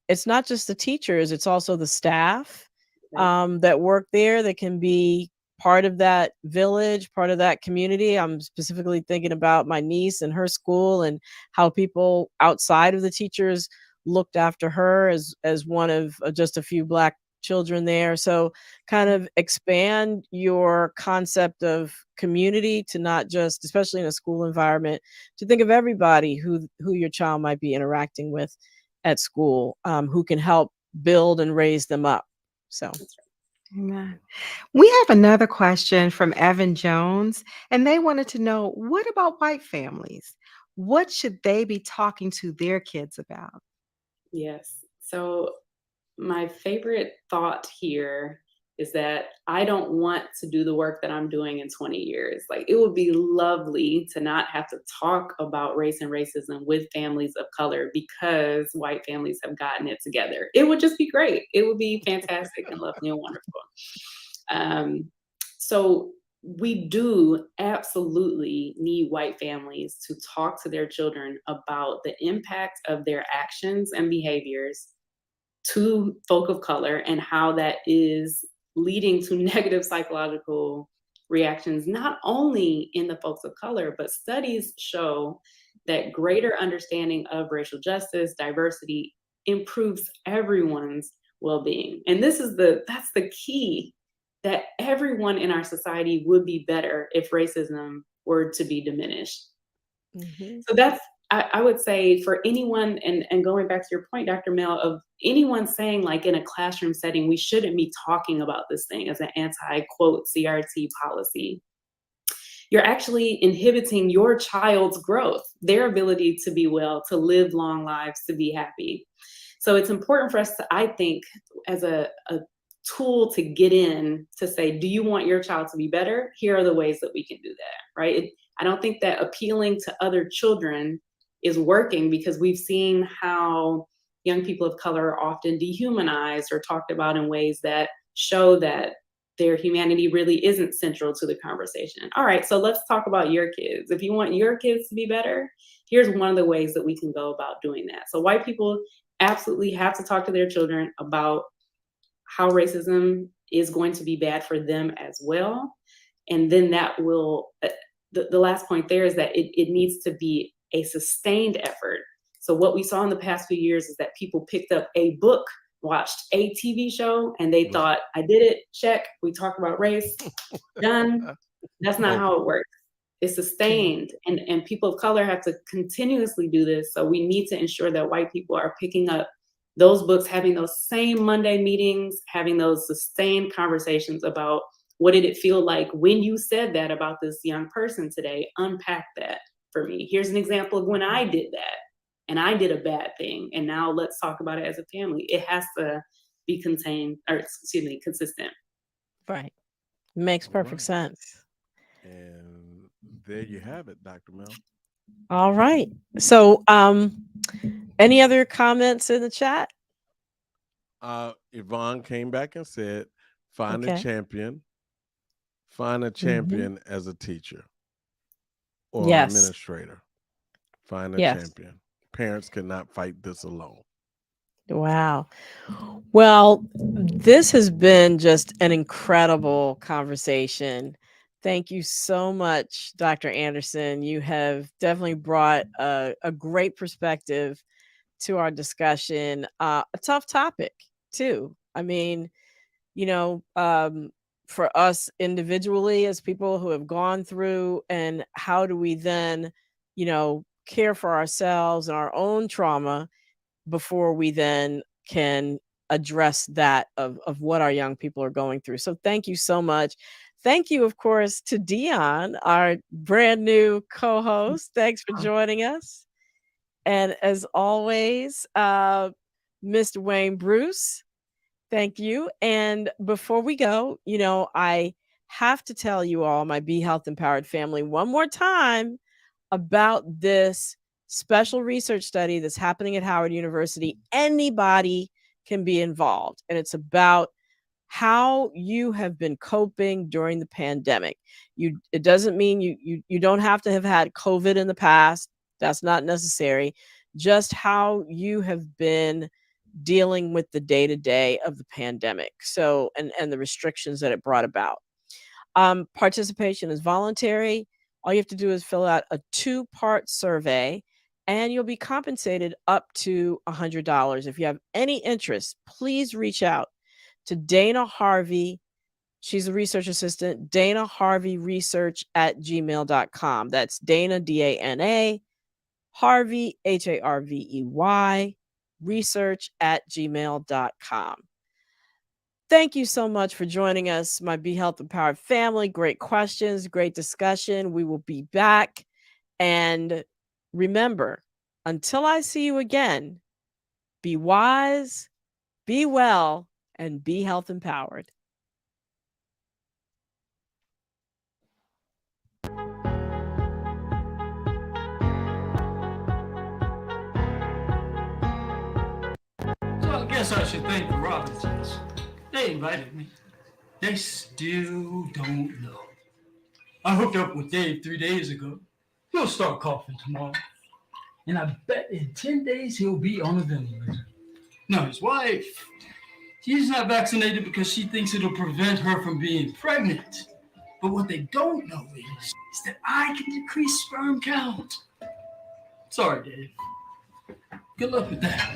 Speaker 1: it's not just the teachers; it's also the staff that work there that can be part of that village, part of that community. I'm specifically thinking about my niece and her school, and how people outside of the teachers looked after her as one of just a few Black children there. So kind of expand your concept of community to not just, especially in a school environment, to think of everybody who your child might be interacting with at school, who can help build and raise them up. So
Speaker 3: Amen. We have another question from Evan Jones, and they wanted to know, what about white families? What should they be talking to their kids about?
Speaker 5: Yes. So my favorite thought here is that I don't want to do the work that I'm doing in 20 years. Like, it would be lovely to not have to talk about race and racism with families of color because white families have gotten it together. It would just be great. It would be fantastic and lovely and wonderful. So we do absolutely need white families to talk to their children about the impact of their actions and behaviors to folk of color, and how that is leading to negative psychological reactions, not only in the folks of color, but studies show that greater understanding of racial justice, diversity improves everyone's well-being. And that's the key, that everyone in our society would be better if racism were to be diminished. So that's, I would say, for anyone, and going back to your point, Dr. Mel, of anyone saying, like, in a classroom setting, we shouldn't be talking about this thing as an anti-quote CRT policy, you're actually inhibiting your child's growth, their ability to be well, to live long lives, to be happy. So it's important for us to, I think, as a tool to get in to say, do you want your child to be better? Here are the ways that we can do that, right? I don't think that appealing to other children is working, because we've seen how young people of color are often dehumanized or talked about in ways that show that their humanity really isn't central to the conversation. All right, so let's talk about your kids. If you want your kids to be better, here's one of the ways that we can go about doing that. So white people absolutely have to talk to their children about how racism is going to be bad for them as well. And then that will, the last point there is that it needs to be a sustained effort. So what we saw in the past few years is that people picked up a book, watched a TV show, and they thought, I did it, check, we talked about race, done. That's not how it works. It's sustained, and people of color have to continuously do this. So we need to ensure that white people are picking up those books, having those same Monday meetings, having those sustained conversations about, what did it feel like when you said that about this young person today? Unpack that for me. Here's an example of when I did that. and I did a bad thing, and now let's talk about it as a family. It has to be consistent.
Speaker 1: Right. Makes perfect sense.
Speaker 2: And there you have it, Dr. Mel.
Speaker 1: All right. So, any other comments in the chat?
Speaker 2: Yvonne came back and said, find a
Speaker 1: Okay.
Speaker 2: champion. Find a champion as a teacher or
Speaker 1: Yes.
Speaker 2: administrator. Find a
Speaker 1: Yes.
Speaker 2: champion. Parents cannot fight this alone.
Speaker 1: Wow. Well, this has been just an incredible conversation. Thank you so much, Dr. Anderson. You have definitely brought a great perspective to our discussion. A tough topic, too. I mean, you know, for us individually as people who have gone through, and how do we then, care for ourselves and our own trauma before we then can address that of what our young people are going through. So thank you so much. Thank you, of course, to Dion, our brand new co-host. Thanks for joining us. And as always, Mr. Wayne Bruce, thank you. And before we go, I have to tell you all, my Be Health Empowered family, one more time about this special research study that's happening at Howard University. Anybody can be involved, and it's about how you have been coping during the pandemic. It doesn't mean you don't have to have had COVID in the past. That's not necessary. Just how you have been dealing with the day-to-day of the pandemic. So, and the restrictions that it brought about. Participation is voluntary. All you have to do is fill out a 2-part survey, and you'll be compensated up to $100. If you have any interest, please reach out to Dana Harvey. She's a research assistant, Dana Harvey Research at gmail.com. That's Dana, Dana, Harvey, Harvey, research at gmail.com. Thank you so much for joining us, my Be Health Empowered family. Great questions, great discussion. We will be back. And remember, until I see you again, be wise, be well, and be health empowered.
Speaker 6: So I guess I should thank the Robinsons. They invited me. They still don't know. I hooked up with Dave 3 days ago. He'll start coughing tomorrow. And I bet in 10 days he'll be on a ventilator. Now his wife, she's not vaccinated because she thinks it'll prevent her from being pregnant. But what they don't know is that I can decrease sperm count. Sorry, Dave. Good luck with that.